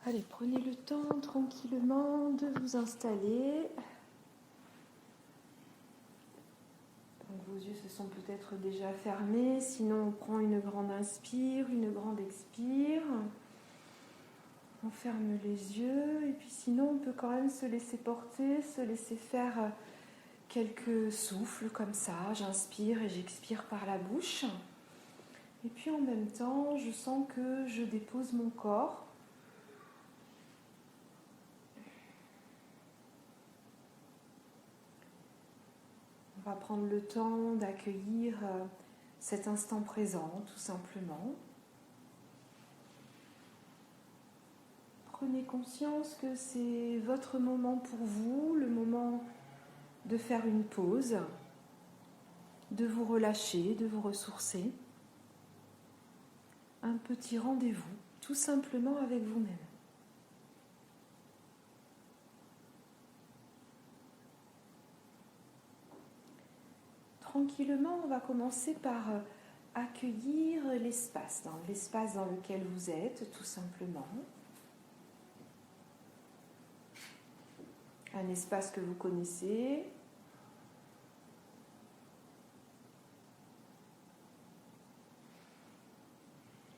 Allez, prenez le temps tranquillement de vous installer. Donc, vos yeux se sont peut-être déjà fermés, sinon on prend une grande inspire, une grande expire. On ferme les yeux et puis sinon on peut quand même se laisser porter, se laisser faire quelques souffles comme ça. J'inspire et j'expire par la bouche. Et puis en même temps, je sens que je dépose mon corps. On va prendre le temps d'accueillir cet instant présent, tout simplement. Prenez conscience que c'est votre moment pour vous, le moment de faire une pause, de vous relâcher, de vous ressourcer. Un petit rendez-vous, tout simplement avec vous-même. Tranquillement, on va commencer par accueillir l'espace dans lequel vous êtes, tout simplement. Un espace que vous connaissez.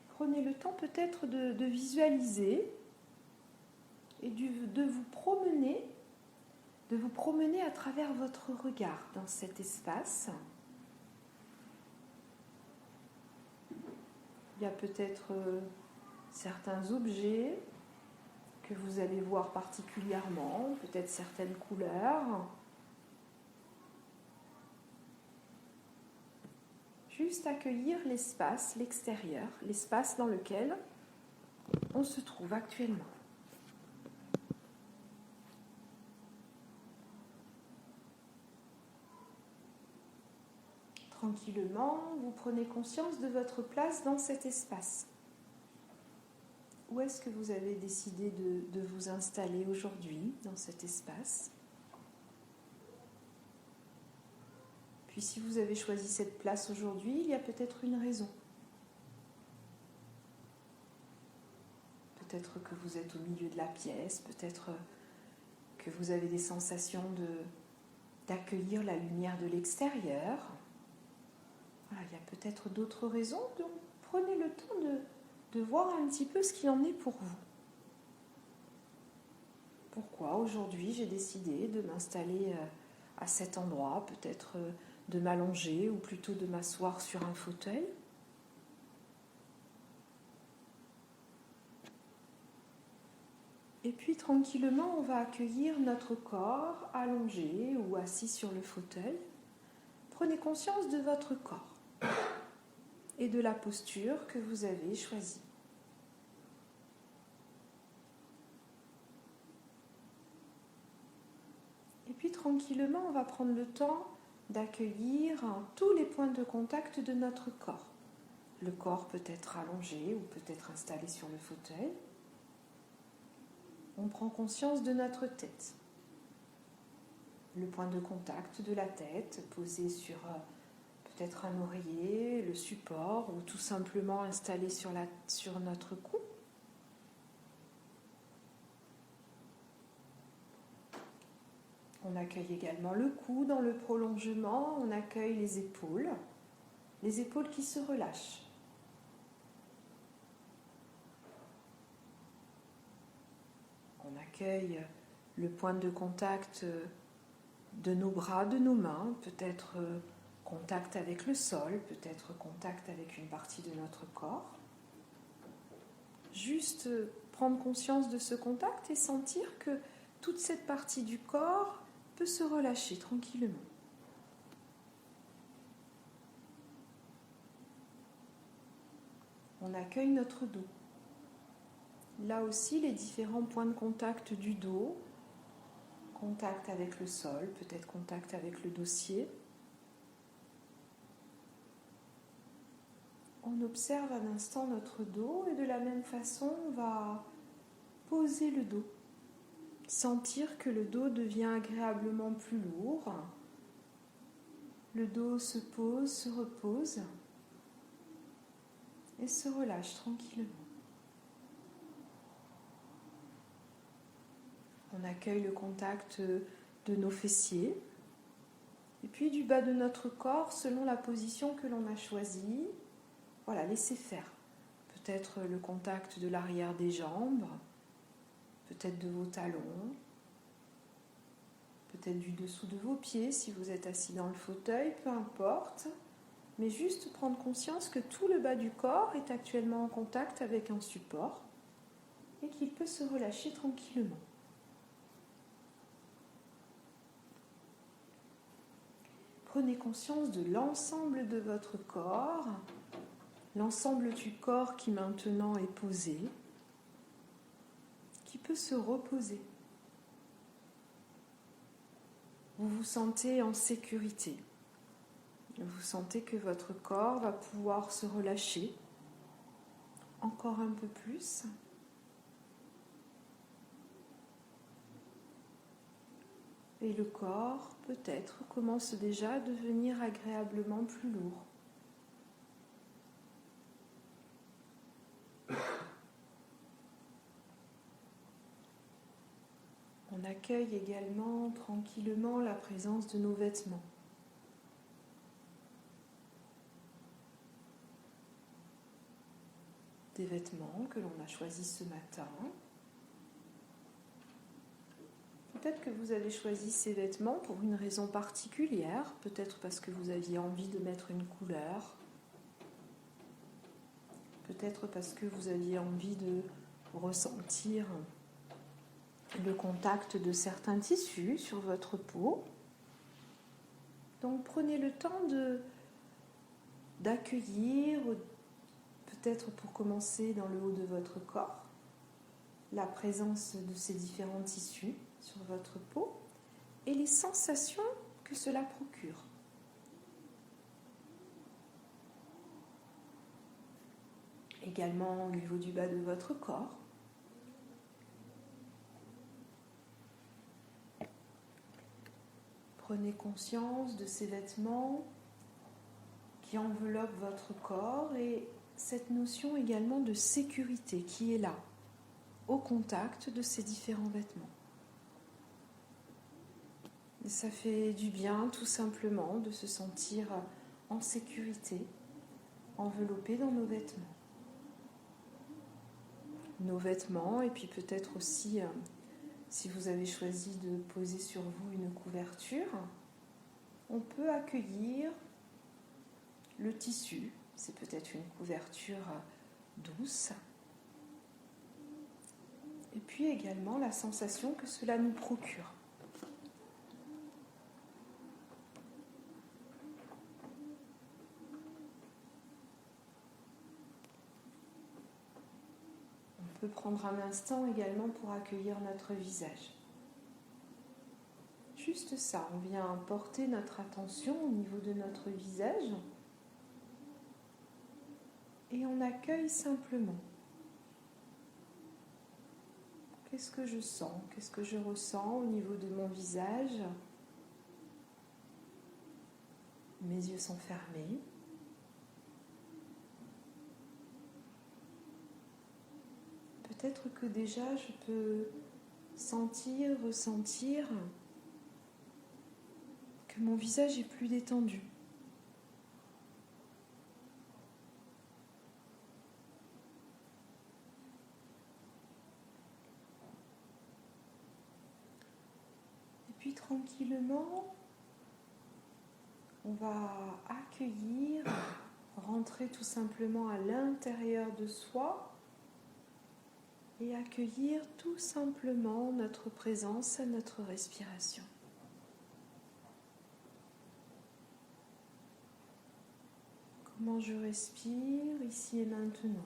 Prenez le temps peut-être de visualiser et de vous promener à travers votre regard dans cet espace. Il y a peut-être certains objets que vous allez voir particulièrement, peut-être certaines couleurs. Juste accueillir l'espace, l'extérieur, l'espace dans lequel on se trouve actuellement. Tranquillement, vous prenez conscience de votre place dans cet espace. Où est-ce que vous avez décidé de vous installer aujourd'hui dans cet espace ? Puis si vous avez choisi cette place aujourd'hui, il y a peut-être une raison. Peut-être que vous êtes au milieu de la pièce, peut-être que vous avez des sensations d'accueillir la lumière de l'extérieur. Voilà, il y a peut-être d'autres raisons, donc prenez le temps de voir un petit peu ce qu'il en est pour vous. Pourquoi aujourd'hui j'ai décidé de m'installer à cet endroit, peut-être de m'allonger ou plutôt de m'asseoir sur un fauteuil. Et puis tranquillement, on va accueillir notre corps allongé ou assis sur le fauteuil. Prenez conscience de votre corps et de la posture que vous avez choisie. Et puis tranquillement, on va prendre le temps d'accueillir tous les points de contact de notre corps. Le corps peut être allongé ou peut être installé sur le fauteuil. On prend conscience de notre tête. Le point de contact de la tête posé sur peut-être un oreiller, le support ou tout simplement installé sur notre cou. On accueille également le cou dans le prolongement, on accueille les épaules qui se relâchent. On accueille le point de contact de nos bras, de nos mains, peut-être contact avec le sol, peut-être contact avec une partie de notre corps. Juste prendre conscience de ce contact et sentir que toute cette partie du corps peut se relâcher tranquillement. On accueille notre dos. Là aussi, les différents points de contact du dos, contact avec le sol, peut-être contact avec le dossier. On observe un instant notre dos et de la même façon, on va poser le dos. Sentir que le dos devient agréablement plus lourd. Le dos se pose, se repose et se relâche tranquillement. On accueille le contact de nos fessiers. Et puis du bas de notre corps, selon la position que l'on a choisie, voilà, laissez faire. Peut-être le contact de l'arrière des jambes, peut-être de vos talons, peut-être du dessous de vos pieds si vous êtes assis dans le fauteuil, peu importe. Mais juste prendre conscience que tout le bas du corps est actuellement en contact avec un support et qu'il peut se relâcher tranquillement. Prenez conscience de l'ensemble de votre corps, l'ensemble du corps qui maintenant est posé, qui peut se reposer. Vous vous sentez en sécurité. Vous sentez que votre corps va pouvoir se relâcher encore un peu plus. Et le corps, peut-être, commence déjà à devenir agréablement plus lourd. On accueille également tranquillement la présence de nos vêtements. Des vêtements que l'on a choisis ce matin. Peut-être que vous avez choisi ces vêtements pour une raison particulière, peut-être parce que vous aviez envie de mettre une couleur, peut-être parce que vous aviez envie de ressentir le contact de certains tissus sur votre peau. Donc prenez le temps d'accueillir, peut-être pour commencer dans le haut de votre corps, la présence de ces différents tissus sur votre peau et les sensations que cela procure. Également au niveau du bas de votre corps. Prenez conscience de ces vêtements qui enveloppent votre corps et cette notion également de sécurité qui est là, au contact de ces différents vêtements. Et ça fait du bien tout simplement de se sentir en sécurité, enveloppé dans nos vêtements. Nos vêtements et puis peut-être aussi, si vous avez choisi de poser sur vous une couverture, on peut accueillir le tissu. C'est peut-être une couverture douce. Et puis également la sensation que cela nous procure. On peut prendre un instant également pour accueillir notre visage. Juste ça, on vient porter notre attention au niveau de notre visage et on accueille simplement. Qu'est-ce que je sens? Qu'est-ce que je ressens au niveau de mon visage? Mes yeux sont fermés. Peut-être que déjà je peux sentir, ressentir que mon visage est plus détendu. Et puis tranquillement, on va accueillir, rentrer tout simplement à l'intérieur de soi et accueillir tout simplement notre présence à notre respiration. Comment je respire ici et maintenant.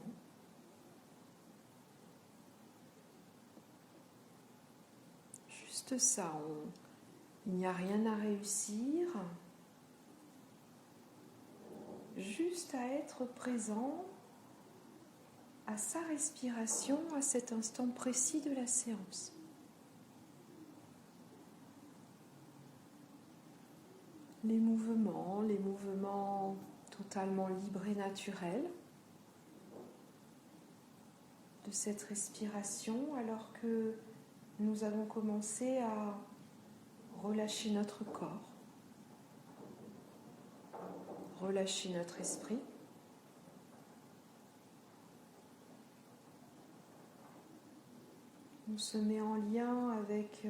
Juste ça, il n'y a rien à réussir, juste à être présent à sa respiration à cet instant précis de la séance. Les mouvements totalement libres et naturels de cette respiration, alors que nous allons commencer à relâcher notre corps, relâcher notre esprit. On se met en lien avec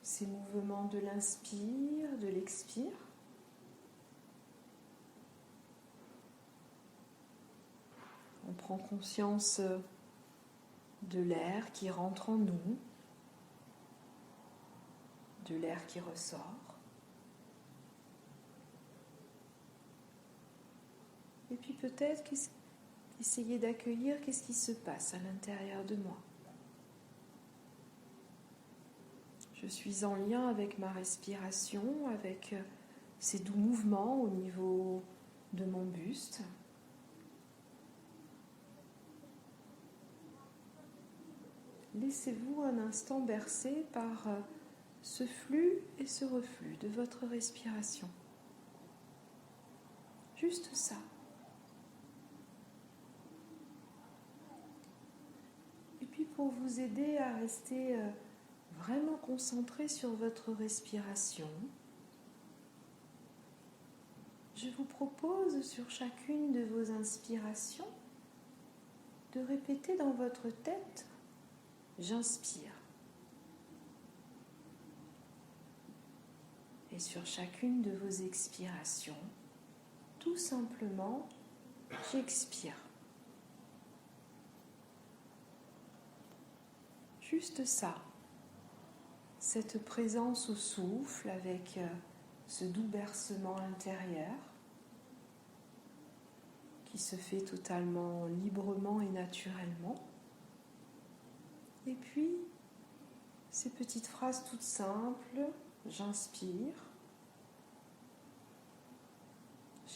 ces mouvements de l'inspire, de l'expire. On prend conscience de l'air qui rentre en nous, de l'air qui ressort. Et puis peut-être essayer d'accueillir qu'est-ce qui se passe à l'intérieur de moi. Je suis en lien avec ma respiration, avec ces doux mouvements au niveau de mon buste. Laissez-vous un instant bercer par ce flux et ce reflux de votre respiration. Juste ça. Et puis pour vous aider à rester vraiment concentré sur votre respiration, je vous propose sur chacune de vos inspirations de répéter dans votre tête « J'inspire ». Et sur chacune de vos expirations, tout simplement « J'expire ». Juste ça. Cette présence au souffle avec ce doux bercement intérieur qui se fait totalement librement et naturellement. Et puis, ces petites phrases toutes simples, j'inspire,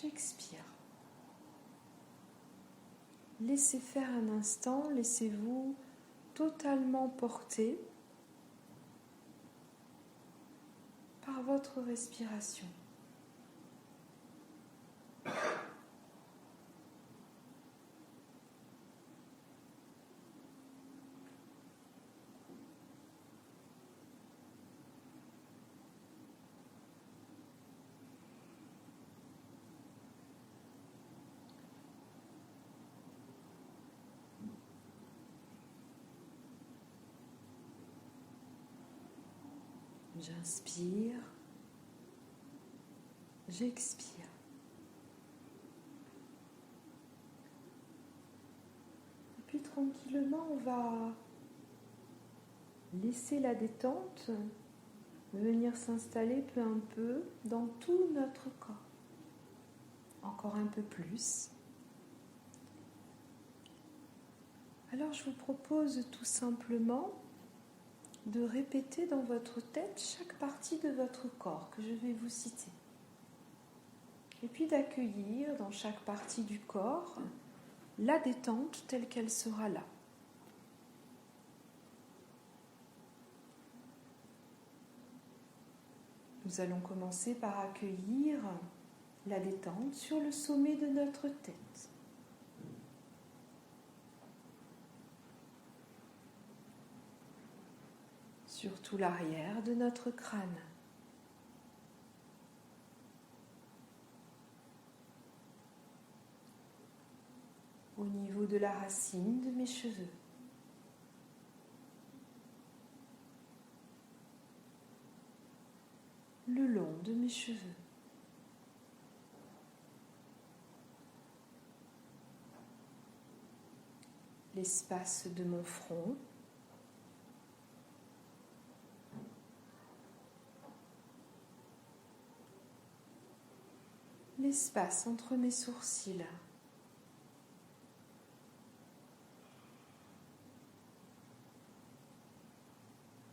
j'expire. Laissez faire un instant, laissez-vous totalement porter par votre respiration. J'inspire, j'expire. Et puis tranquillement, on va laisser la détente venir s'installer peu à peu dans tout notre corps. Encore un peu plus. Alors je vous propose tout simplement de répéter dans votre tête chaque partie de votre corps que je vais vous citer. Et puis d'accueillir dans chaque partie du corps la détente telle qu'elle sera là. Nous allons commencer par accueillir la détente sur le sommet de notre tête. Sur tout l'arrière de notre crâne. Au niveau de la racine de mes cheveux. Le long de mes cheveux. L'espace de mon front. L'espace entre mes sourcils.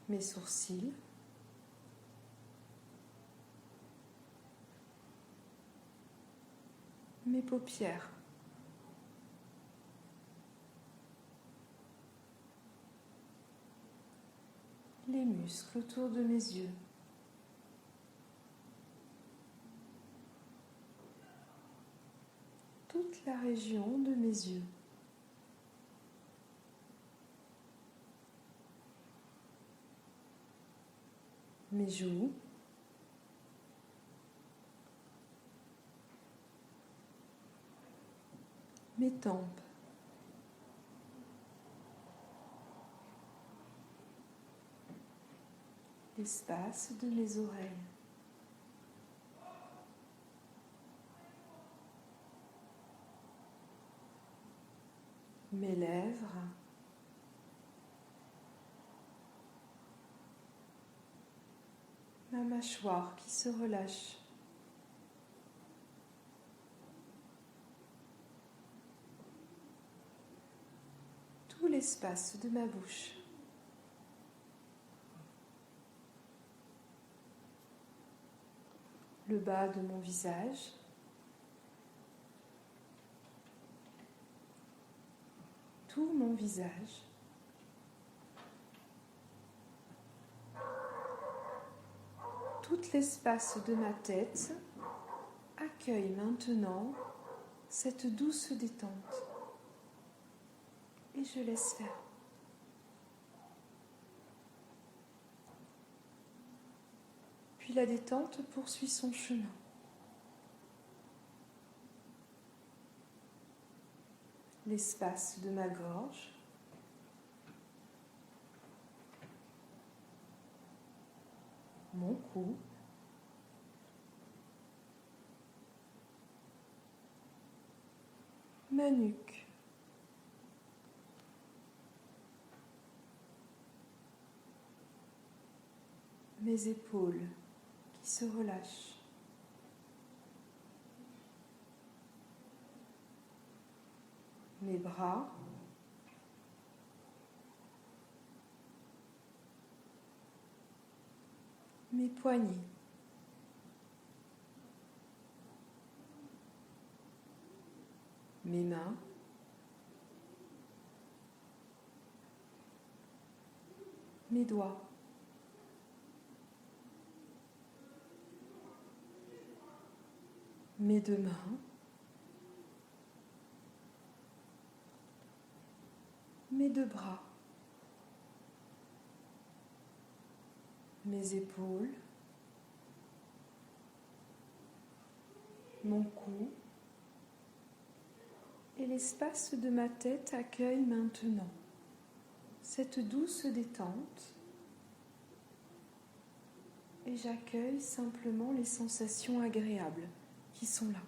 Mes sourcils. Mes paupières. Les muscles autour de mes yeux. Toute la région de mes yeux. mes joues, mes tempes, l'espace de mes oreilles, mes lèvres, ma mâchoire qui se relâche, tout l'espace de ma bouche, le bas de mon visage, tout mon visage, tout l'espace de ma tête accueille maintenant cette douce détente et je laisse faire. Puis la détente poursuit son chemin. L'espace de ma gorge, mon cou, ma nuque, mes épaules qui se relâchent, mes bras, mes poignets, mes mains, mes doigts, mes deux mains, mes deux bras, mes épaules, mon cou et l'espace de ma tête accueille maintenant cette douce détente et j'accueille simplement les sensations agréables qui sont là.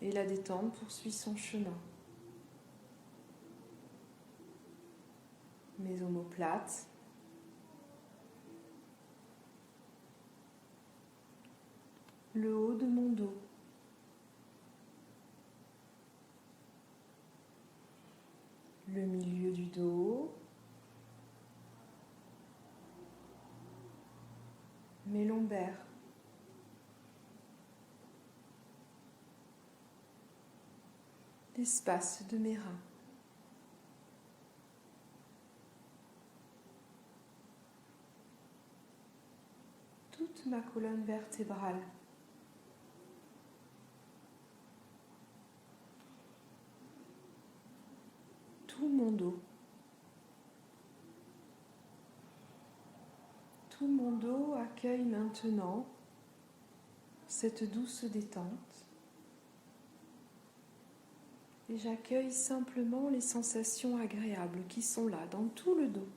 Et la détente poursuit son chemin. Mes omoplates, le haut de mon dos, le milieu du dos, mes lombaires, l'espace de mes reins, toute ma colonne vertébrale, tout mon dos. Tout mon dos accueille maintenant cette douce détente et j'accueille simplement les sensations agréables qui sont là dans tout le dos.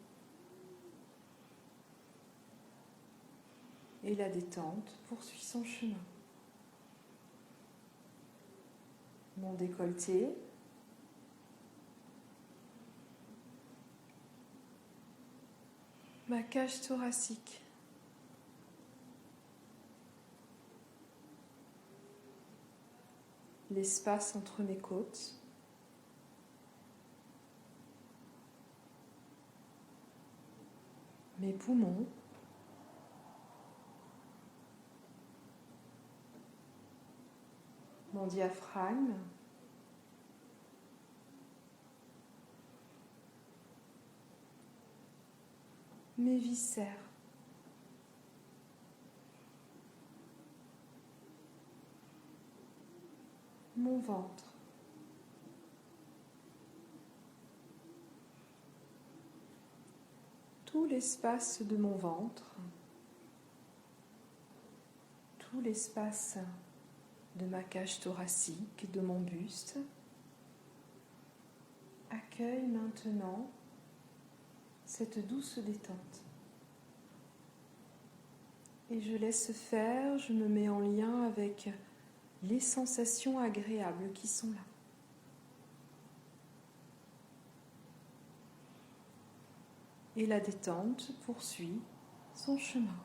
Et la détente poursuit son chemin. Mon décolleté, ma cage thoracique, l'espace entre mes côtes, mes poumons, mon diaphragme, mes viscères, mon ventre, l'espace de mon ventre, tout l'espace de ma cage thoracique, de mon buste, accueille maintenant cette douce détente. Et je laisse faire, je me mets en lien avec les sensations agréables qui sont là. Et la détente poursuit son chemin.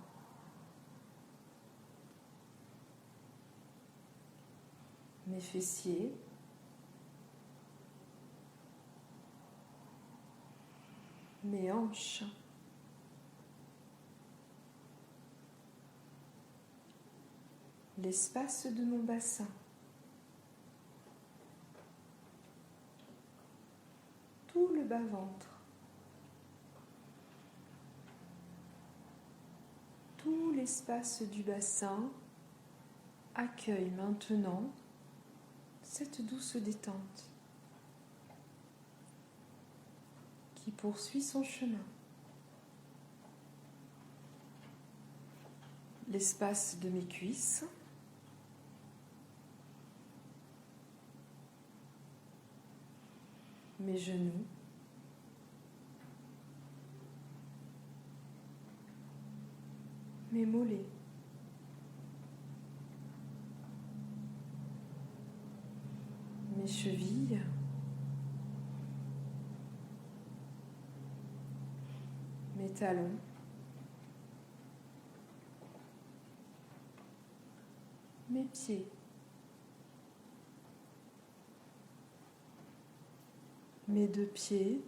Mes fessiers, mes hanches, l'espace de mon bassin, tout le bas-ventre, tout l'espace du bassin accueille maintenant cette douce détente qui poursuit son chemin. L'espace de mes cuisses, mes genoux, mes mollets, mes chevilles, mes talons, mes pieds, mes deux pieds,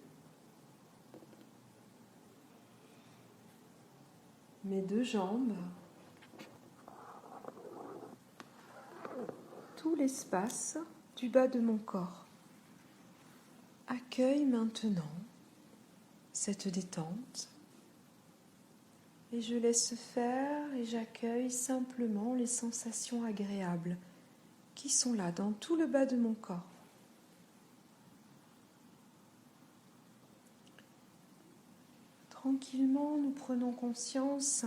mes deux jambes, tout l'espace du bas de mon corps. Accueille maintenant cette détente et je laisse faire et j'accueille simplement les sensations agréables qui sont là dans tout le bas de mon corps. Tranquillement, nous prenons conscience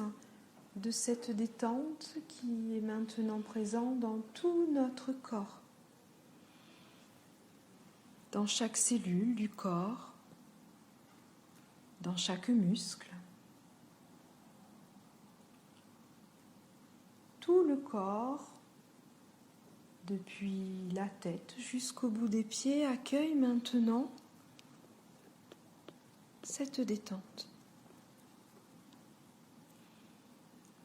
de cette détente qui est maintenant présente dans tout notre corps, dans chaque cellule du corps, dans chaque muscle. Tout le corps, depuis la tête jusqu'au bout des pieds, accueille maintenant cette détente.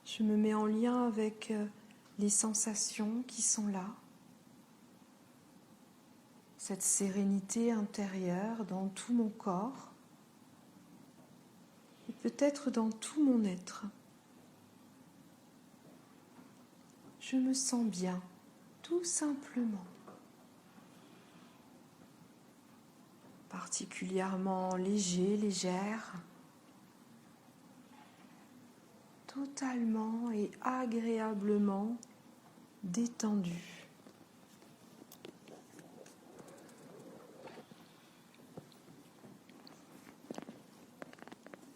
Je me mets en lien avec les sensations qui sont là, cette sérénité intérieure dans tout mon corps et peut-être dans tout mon être. Je me sens bien, tout simplement, particulièrement léger, légère, totalement et agréablement détendu.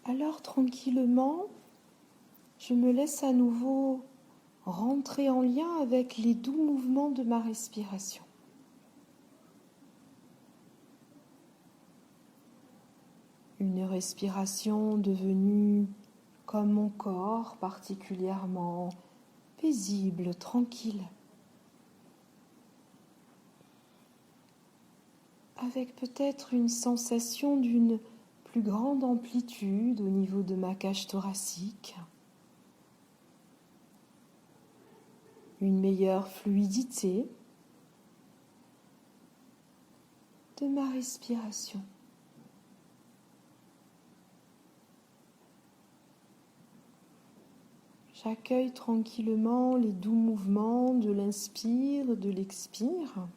Alors tranquillement, je me laisse à nouveau rentrer en lien avec les doux mouvements de ma respiration. Une respiration devenue comme mon corps, particulièrement paisible, tranquille, avec peut-être une sensation d'une plus grande amplitude au niveau de ma cage thoracique, une meilleure fluidité de ma respiration. J'accueille tranquillement les doux mouvements de l'inspire, de l'expire.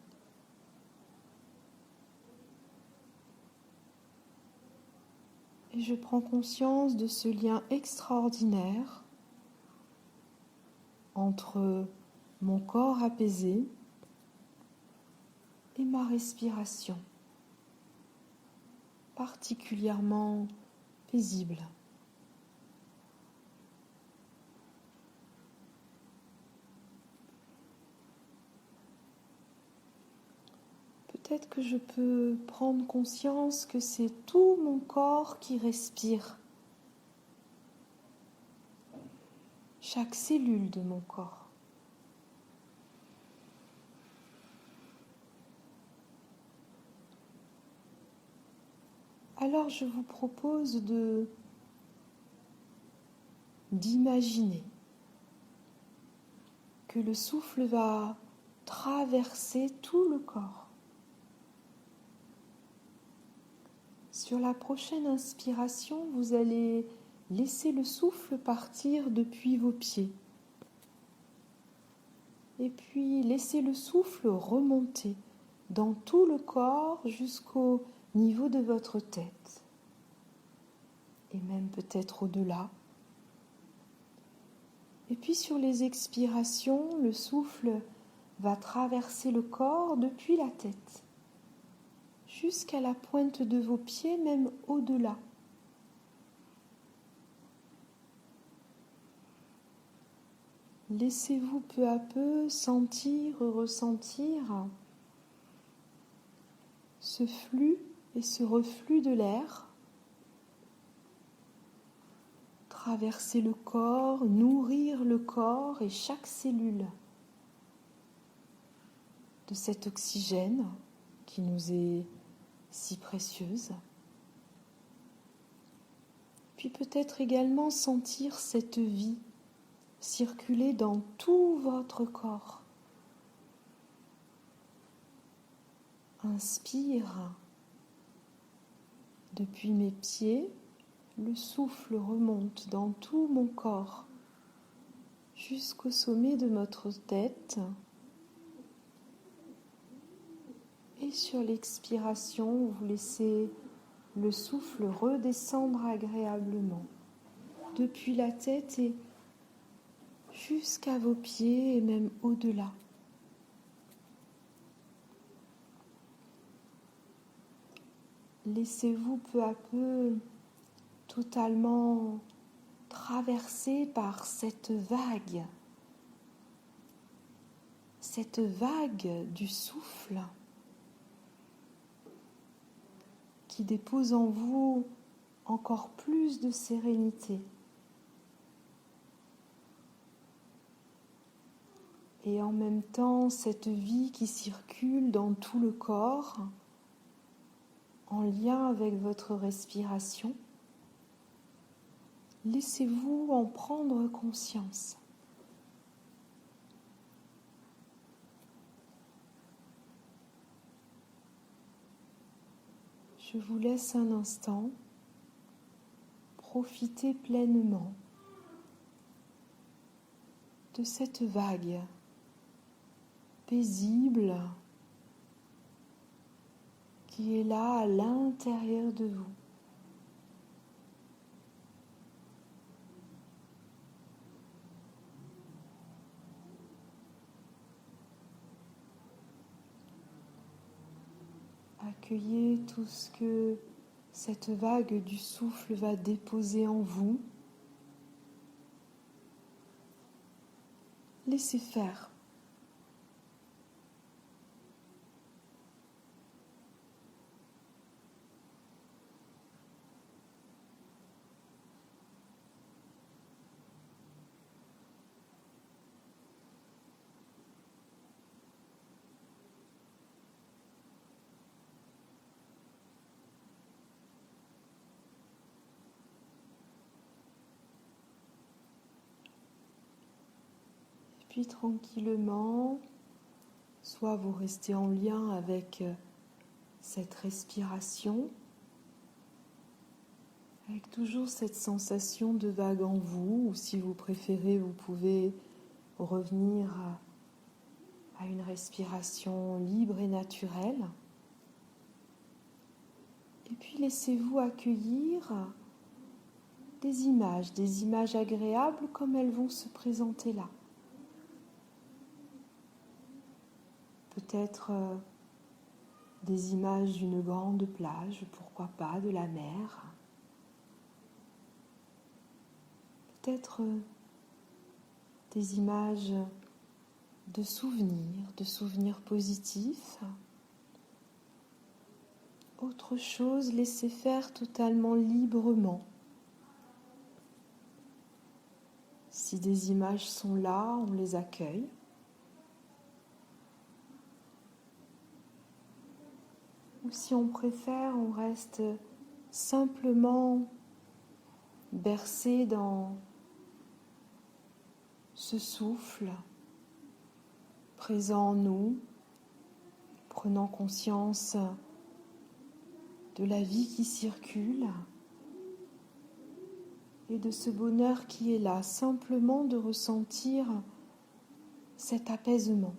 Et je prends conscience de ce lien extraordinaire entre mon corps apaisé et ma respiration, particulièrement paisible. Peut-être que je peux prendre conscience que c'est tout mon corps qui respire. Chaque cellule de mon corps. Alors je vous propose d'imaginer que le souffle va traverser tout le corps. Sur la prochaine inspiration, vous allez laisser le souffle partir depuis vos pieds. Et puis laissez le souffle remonter dans tout le corps jusqu'au niveau de votre tête. Et même peut-être au-delà. Et puis sur les expirations, le souffle va traverser le corps depuis la tête jusqu'à la pointe de vos pieds, même au-delà. Laissez-vous peu à peu sentir, ressentir ce flux et ce reflux de l'air traverser le corps, nourrir le corps et chaque cellule de cet oxygène qui nous est si précieuse. Puis peut-être également sentir cette vie circuler dans tout votre corps. Inspire. Depuis mes pieds, le souffle remonte dans tout mon corps jusqu'au sommet de notre tête. Et sur l'expiration, vous laissez le souffle redescendre agréablement depuis la tête et jusqu'à vos pieds et même au-delà. Laissez-vous peu à peu totalement traversé par cette vague du souffle qui dépose en vous encore plus de sérénité. Et en même temps, cette vie qui circule dans tout le corps, en lien avec votre respiration. Laissez-vous en prendre conscience. Je vous laisse un instant profiter pleinement de cette vague paisible qui est là à l'intérieur de vous. Accueillez tout ce que cette vague du souffle va déposer en vous. Laissez faire. Puis tranquillement, soit vous restez en lien avec cette respiration, avec toujours cette sensation de vague en vous, ou si vous préférez, vous pouvez revenir à une respiration libre et naturelle. Et puis laissez-vous accueillir des images agréables comme elles vont se présenter là. Peut-être des images d'une grande plage, pourquoi pas de la mer. Peut-être des images de souvenirs positifs. Autre chose, laissez faire totalement librement. Si des images sont là, on les accueille. Ou si on préfère, on reste simplement bercé dans ce souffle présent en nous, prenant conscience de la vie qui circule et de ce bonheur qui est là, simplement de ressentir cet apaisement.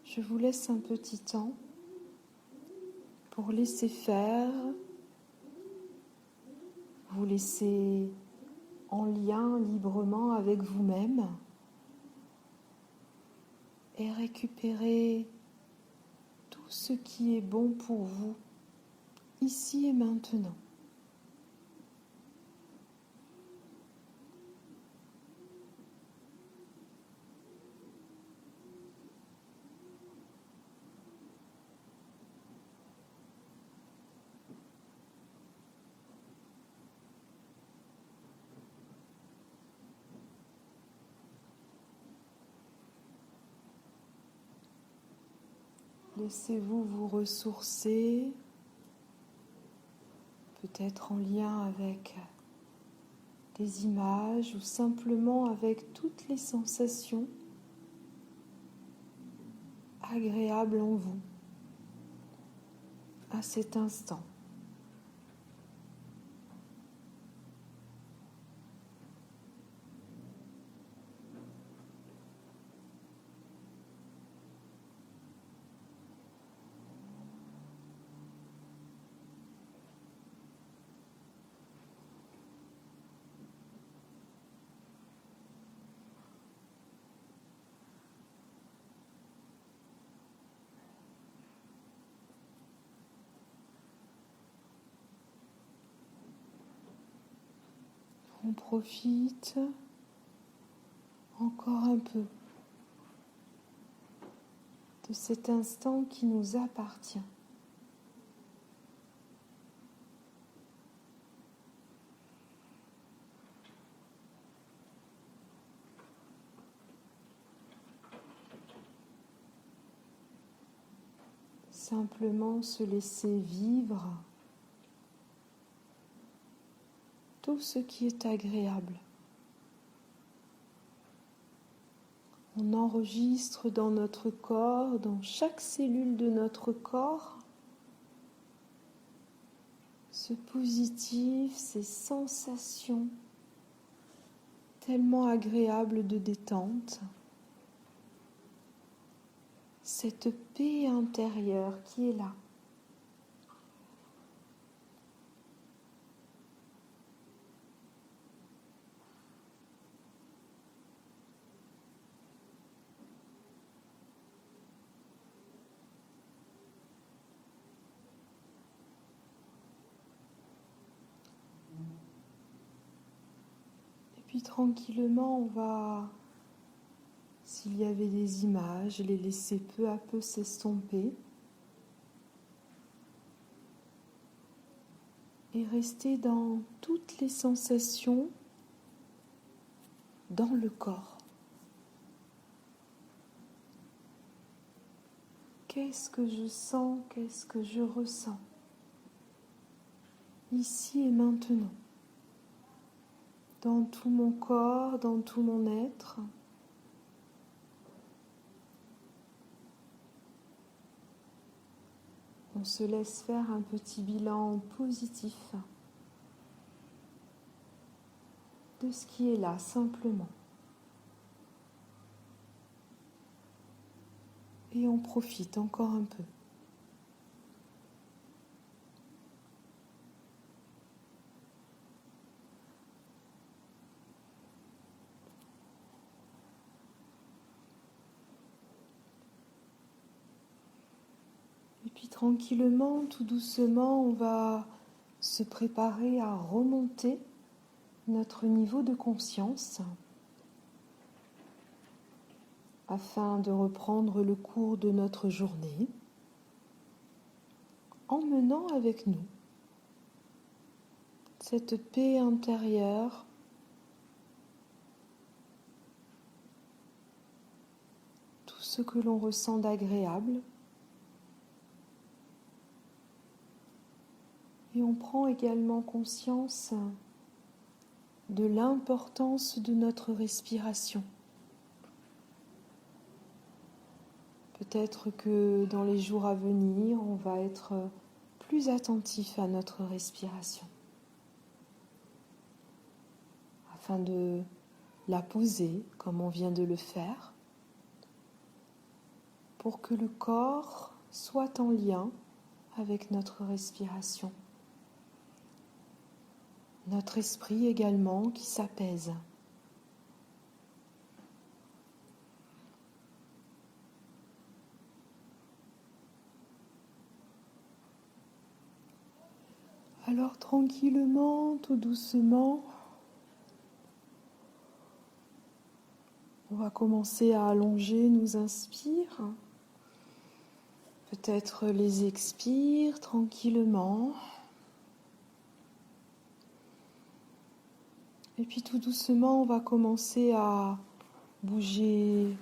Je vous laisse un petit temps pour laisser faire, vous laisser en lien librement avec vous-même et récupérer tout ce qui est bon pour vous, ici et maintenant. Laissez-vous vous ressourcer, peut-être en lien avec des images ou simplement avec toutes les sensations agréables en vous à cet instant. On profite encore un peu de cet instant qui nous appartient. Simplement se laisser vivre tout ce qui est agréable. On enregistre dans notre corps, dans chaque cellule de notre corps, ce positif, ces sensations tellement agréables de détente, cette paix intérieure qui est là. Et puis tranquillement, on va, s'il y avait des images, les laisser peu à peu s'estomper et rester dans toutes les sensations dans le corps. Qu'est-ce que je sens, qu'est-ce que je ressens, ici et maintenant, dans tout mon corps, dans tout mon être. On se laisse faire un petit bilan positif de ce qui est là, simplement. Et on profite encore un peu. Et puis tranquillement, tout doucement, on va se préparer à remonter notre niveau de conscience afin de reprendre le cours de notre journée. emmenant avec nous cette paix intérieure, tout ce que l'on ressent d'agréable. Et on prend également conscience de l'importance de notre respiration. Peut-être que dans les jours à venir, on va être plus attentif à notre respiration, afin de la poser comme on vient de le faire, pour que le corps soit en lien avec notre respiration. Notre esprit également qui s'apaise. Alors tranquillement, tout doucement, on va commencer à allonger nos inspires, peut-être les expires tranquillement. Et puis tout doucement, on va commencer à bouger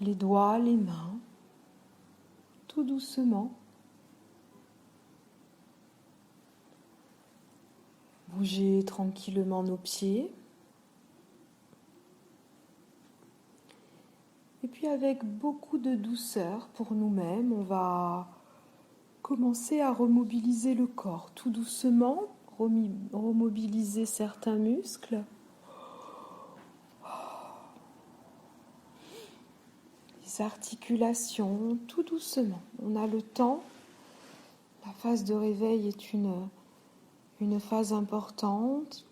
les doigts, les mains, tout doucement. Bouger tranquillement nos pieds. Et puis avec beaucoup de douceur pour nous-mêmes, on va commencer à remobiliser le corps tout doucement, remobiliser certains muscles. Les articulations, tout doucement. On a le temps. La phase de réveil est une phase importante.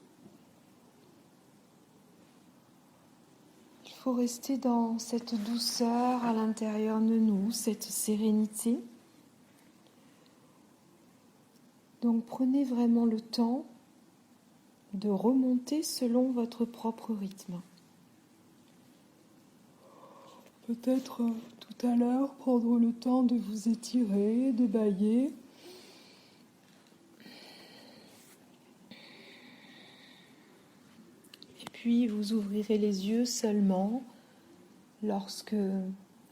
Il faut rester dans cette douceur à l'intérieur de nous, cette sérénité. Donc prenez vraiment le temps de remonter selon votre propre rythme. Peut-être tout à l'heure prendre le temps de vous étirer, de bâiller. Et puis vous ouvrirez les yeux seulement lorsque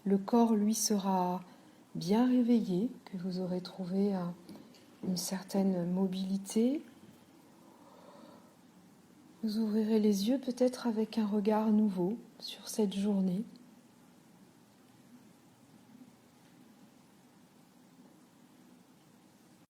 le corps lui sera bien réveillé, que vous aurez trouvé une certaine mobilité. Vous ouvrirez les yeux peut-être avec un regard nouveau sur cette journée.